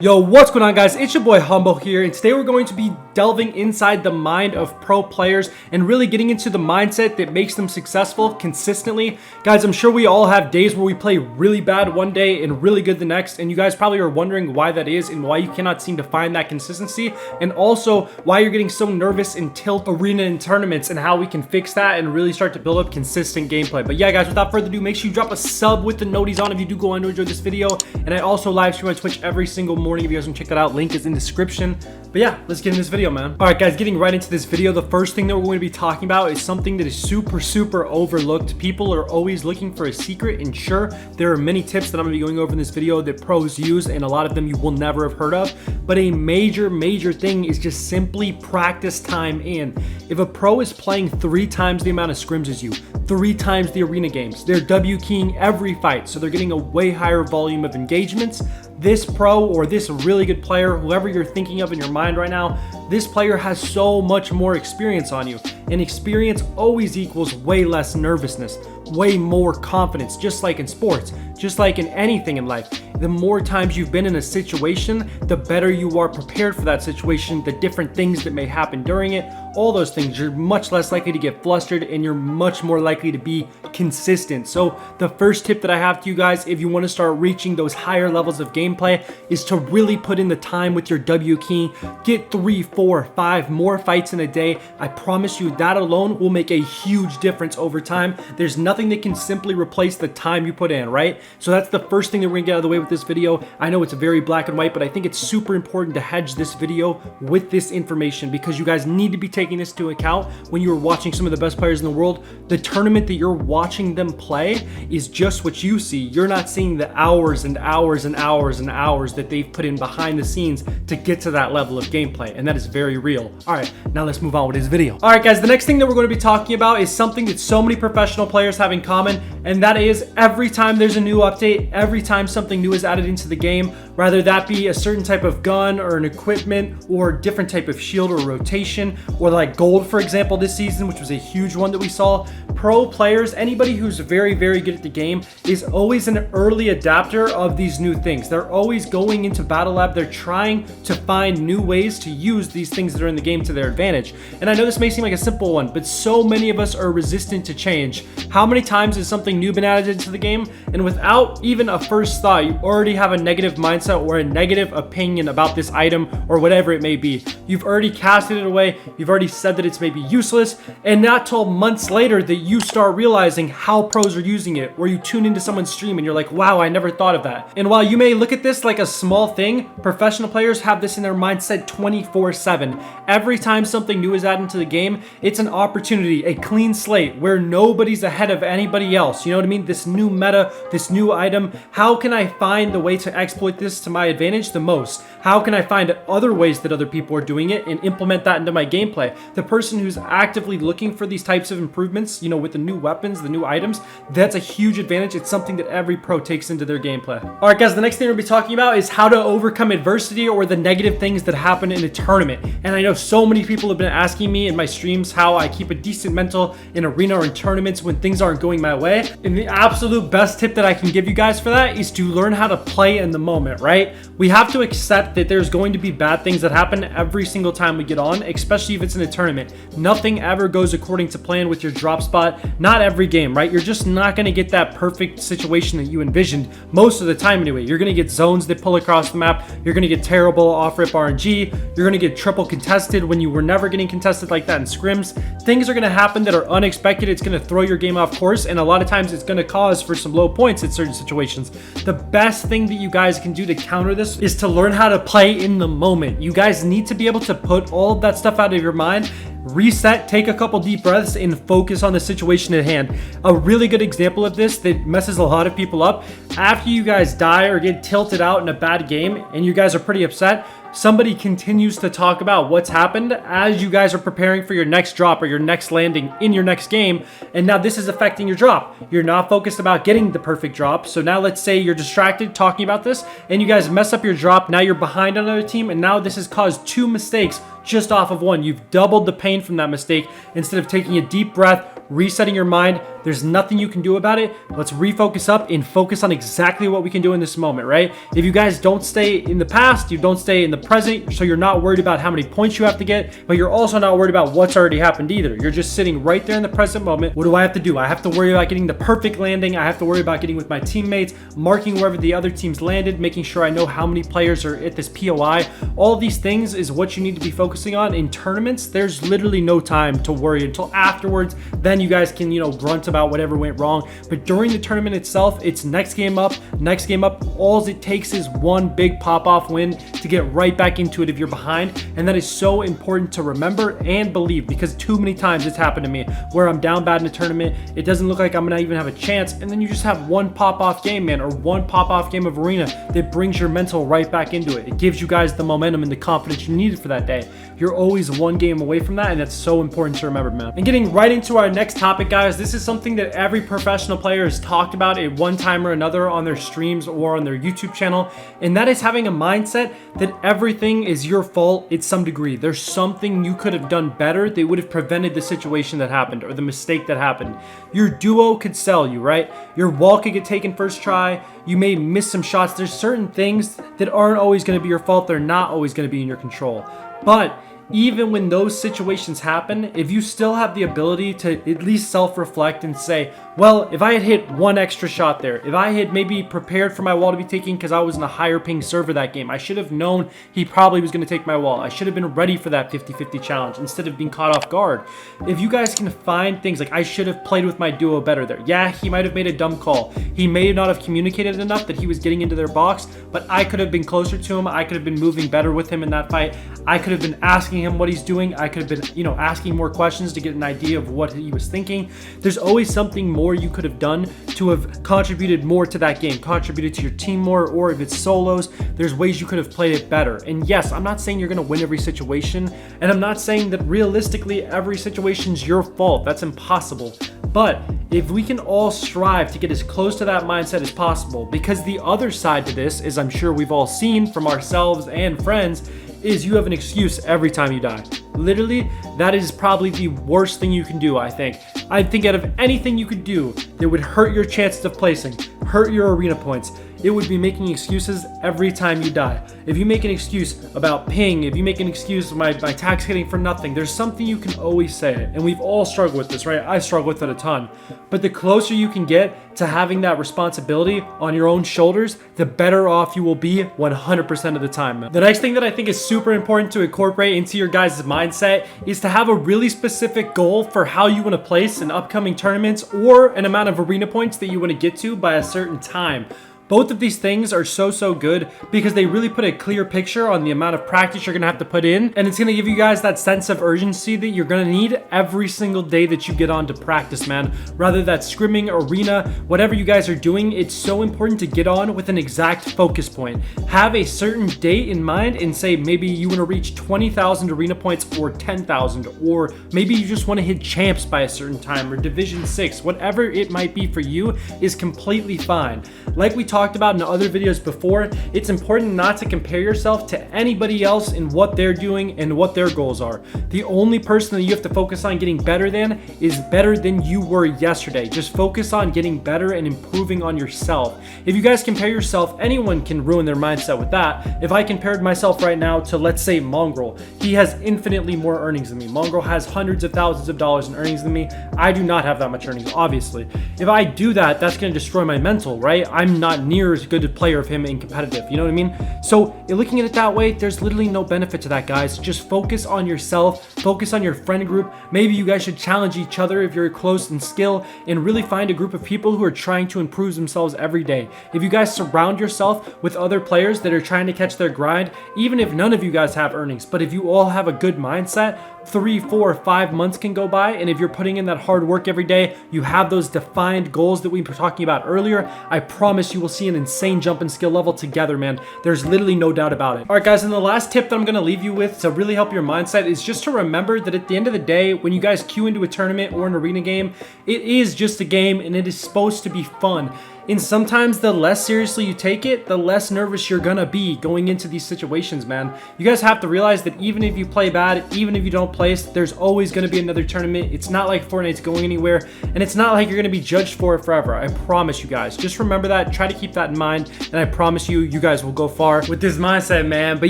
Yo, what's going on, guys? It's your boy Humbo here, and today we're going to be delving inside the mind of pro players and really getting into the mindset that makes them successful consistently. Guys, I'm sure we all have days where we play really bad one day and really good the next, and you guys probably are wondering why that is and why you cannot seem to find that consistency, and also why you're getting so nervous in tilt arena and tournaments and how we can fix that and really start to build up consistent gameplay. But yeah, guys, without further ado, make sure you drop a sub with the noties on if you do go on to enjoy this video, and I also live stream on Twitch every single morning. If you guys want to check that out, link is in the description. But yeah, let's get in this video, man. All right, guys, getting right into this video, the first thing that we're going to be talking about is something that is super overlooked. People are always looking for a secret, and sure, there are many tips that I'm going to be going over in this video that pros use, and a lot of them you will never have heard of. But a major thing is just simply practice time in. If a pro is playing 3 times the amount of scrims as you, 3 times the arena games, they're W keying every fight, so they're getting a way higher volume of engagements. This pro or this really good player, whoever you're thinking of in your mind right now, this player has so much more experience on you, and experience always equals way less nervousness, way more confidence, just like in sports, just like in anything in life. The more times you've been in a situation, the better you are prepared for that situation, the different things that may happen during it, all those things. You're much less likely to get flustered, and you're much more likely to be consistent. So the first tip that I have to you guys, if you want to start reaching those higher levels of gameplay, is to really put in the time with your W key. Get 3, 4, 5 more fights in a day. I promise you that alone will make a huge difference over time. There's nothing that can simply replace the time you put in, right? So that's the first thing that we're gonna get out of the way with this video. I know it's very black and white, but I think it's super important to hedge this video with this information, because you guys need to be taking this into account when you are watching some of the best players in the world. The tournament that you're watching them play is just what you see. You're not seeing the hours and hours that they've put in behind the scenes to get to that level of gameplay, and that is very real. All right, now let's move on with this video. All right, guys, the next thing that we're going to be talking about is something that so many professional players have in common, and that is every time there's a new update, every time something new is added into the game, whether that be a certain type of gun or an equipment or different type of shield or rotation, or like gold, for example, this season, which was a huge one that we saw. Pro players, anybody who's very good at the game, is always an early adapter of these new things. They're always going into Battle Lab. They're trying to find new ways to use these things that are in the game to their advantage. And I know this may seem like a simple one, but so many of us are resistant to change. How many times has something new been added into the game, and without even a first thought, you already have a negative mindset or a negative opinion about this item or whatever it may be? You've already casted it away. You've already said that it's maybe useless, and not till months later that you start realizing how pros are using it, or you tune into someone's stream and you're like, wow, I never thought of that. And while you may look at this like a small thing, professional players have this in their mindset 24/7. Every time something new is added into the game, it's an opportunity, a clean slate where nobody's ahead of anybody else. You know what I mean? This new meta, this new item, how can I find the way to exploit this to my advantage the most? How can I find other ways that other people are doing it and implement that into my gameplay? The person who's actively looking for these types of improvements, you know, with the new weapons, the new items, that's a huge advantage. It's something that every pro takes into their gameplay. All right, guys, the next thing we're gonna be talking about is how to overcome adversity or the negative things that happen in a tournament. And I know so many people have been asking me in my streams how I keep a decent mental in arena or in tournaments when things aren't going my way. And the absolute best tip that I can give you guys for that is to learn how to play in the moment, right? We have to accept that there's going to be bad things that happen every single time we get on, especially if it's in a tournament. Nothing ever goes according to plan with your drop spot. Not every game, right? You're just not going to get that perfect situation that you envisioned most of the time anyway. You're going to get zones that pull across the map. You're going to get terrible off-rip RNG. You're going to get triple contested when you were never getting contested like that in scrims. Things are going to happen that are unexpected. It's going to throw your game off course, and a lot of times it's going to cause for some low points in certain situations. The best thing that you guys can do to counter this is to learn how to play in the moment. You guys need to be able to put all of that stuff out of your mind, reset, take a couple deep breaths, and focus on the situation at hand. A really good example of this that messes a lot of people up, after you guys die or get tilted out in a bad game and you guys are pretty upset, somebody continues to talk about what's happened as you guys are preparing for your next drop or your next landing in your next game, and now this is affecting your drop. You're not focused about getting the perfect drop, so now let's say you're distracted talking about this and you guys mess up your drop. Now you're behind another team, and now this has caused 2 mistakes just off of one. You've doubled the pain from that mistake instead of taking a deep breath, resetting your mind. There's nothing you can do about it. Let's refocus up and focus on exactly what we can do in this moment, right? If you guys don't stay in the past, you don't stay in the present, so you're not worried about how many points you have to get, but you're also not worried about what's already happened either. You're just sitting right there in the present moment. What do I have to do? I have to worry about getting the perfect landing. I have to worry about getting with my teammates, marking wherever the other teams landed, making sure I know how many players are at this POI. All of these things is what you need to be focusing on. In tournaments, there's literally no time to worry until afterwards. Then you guys can, grunt about whatever went wrong. But during the tournament itself, it's next game up, next game up. All it takes is one big pop-off win to get right back into it if you're behind. And that is so important to remember and believe, because too many times it's happened to me where I'm down bad in a tournament. It doesn't look like I'm gonna even have a chance. And then you just have one pop-off game, man, or one pop-off game of arena that brings your mental right back into it. It gives you guys the momentum and the confidence you needed for that day. You're always one game away from that, and that's so important to remember, man. And getting right into our next topic, guys, this is something that every professional player has talked about at one time or another on their streams or on their YouTube channel, and that is having a mindset that everything is your fault at some degree. There's something you could have done better that would have prevented the situation that happened or the mistake that happened. Your duo could sell you, right? Your wall could get taken first try. You may miss some shots. There's certain things that aren't always going to be your fault. They're not always going to be in your control. But even when those situations happen, if you still have the ability to at least self-reflect and say, well, if I had hit one extra shot there, if I had maybe prepared for my wall to be taken because I was in a higher ping server that game, I should have known he probably was going to take my wall. I should have been ready for that 50-50 challenge instead of being caught off guard. If you guys can find things like, I should have played with my duo better there. Yeah, he might have made a dumb call. He may not have communicated enough that he was getting into their box, but I could have been closer to him. I could have been moving better with him in that fight. I could have been asking him what he's doing. I could have been, asking more questions to get an idea of what he was thinking. There's always something more you could have done to have contributed more to that game, contributed to your team more, or if it's solos, there's ways you could have played it better. And yes, I'm not saying you're going to win every situation, and I'm not saying that realistically every situation's your fault. That's impossible. But if we can all strive to get as close to that mindset as possible, because the other side to this, as I'm sure we've all seen from ourselves and friends, is you have an excuse every time you die. Literally, that is probably the worst thing you can do, I think. I think out of anything you could do that would hurt your chances of placing, hurt your arena points, it would be making excuses every time you die. If you make an excuse about ping, if you make an excuse of my tax hitting for nothing, there's something you can always say. And we've all struggled with this, right? I struggle with it a ton. But the closer you can get to having that responsibility on your own shoulders, the better off you will be 100% of the time, man. The next thing that I think is super important to incorporate into your guys' mindset is to have a really specific goal for how you want to place in upcoming tournaments or an amount of arena points that you want to get to by a certain time. Both of these things are so good because they really put a clear picture on the amount of practice you're gonna have to put in, and it's gonna give you guys that sense of urgency that you're gonna need every single day that you get on to practice, man. Rather that's scrimming, arena, whatever you guys are doing, it's so important to get on with an exact focus point. Have a certain date in mind and say maybe you wanna reach 20,000 arena points or 10,000, or maybe you just wanna hit champs by a certain time or Division 6, whatever it might be for you is completely fine. Like we talked about in other videos before, it's important not to compare yourself to anybody else in what they're doing and what their goals are. The only person that you have to focus on getting better than is better than you were yesterday. Just focus on getting better and improving on yourself. If you guys compare yourself, anyone can ruin their mindset with that. If I compared myself right now to, let's say, mongraal, he has infinitely more earnings than me. Mongraal has hundreds of thousands of dollars in earnings than me. I do not have that much earnings, obviously. If I do that, that's going to destroy my mental, right? I'm not near as good a player of him in competitive, you know what I mean? So looking at it that way, there's literally no benefit to that, guys. Just focus on yourself, focus on your friend group. Maybe you guys should challenge each other if you're close in skill, and really find a group of people who are trying to improve themselves every day. If you guys surround yourself with other players that are trying to catch their grind, even if none of you guys have earnings, but if you all have a good mindset, 3, 4, 5 months can go by, and if you're putting in that hard work every day, you have those defined goals that we were talking about earlier, I promise you will see an insane jump in skill level together, man. There's literally no doubt about it. All right, guys, and the last tip that I'm going to leave you with to really help your mindset is just to remember that at the end of the day, when you guys queue into a tournament or an arena game, it is just a game, and it is supposed to be fun. And sometimes the less seriously you take it, the less nervous you're gonna be going into these situations, man. You guys have to realize that even if you play bad, even if you don't place, there's always going to be another tournament. It's not like Fortnite's going anywhere, and it's not like you're going to be judged for it forever. I promise you guys. Just remember that. Try to keep that in mind, and I promise you, you guys will go far with this mindset, man. But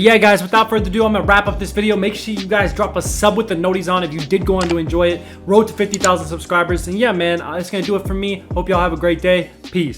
yeah, guys, without further ado, I'm going to wrap up this video. Make sure you guys drop a sub with the noties on if you did go on to enjoy it. Road to 50,000 subscribers. And yeah, man, that's going to do it for me. Hope y'all have a great day. Peace.